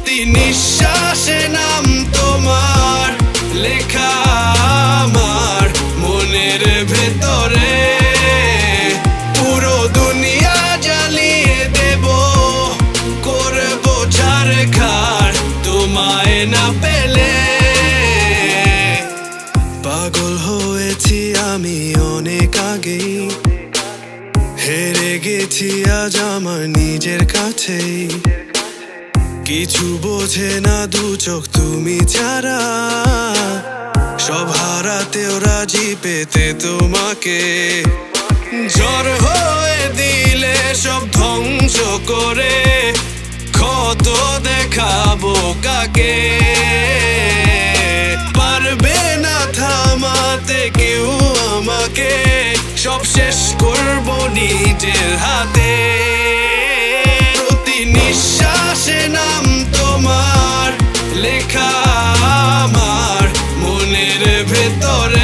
প্রতি নিঃশ্বাসে নাম তোমার লেখা আমার মনের ভেতরে। পুরো দুনিয়া জ্বালিয়ে দেব, করবো ছারখার তোমায় না পেলে। পাগল হয়েছি আমি অনেক আগেই, হেরে গেছি আজ আমার নিজের কাছেই। কিছু বোঝে না দু চোখ তুমি ছাড়া, সব হারাতেও রাজি পেতে তোমাকে। ঝড় হয়ে দিলে সব ধ্বংস করে, ক্ষত দেখাবো কাকে। পারবে না থামাতে কেউ আমাকে, সব শেষ করবো নিজের হাতে। প্রতি নিঃশ্বাসে নাম তোমার লেখা আমার মনের ভেতরে।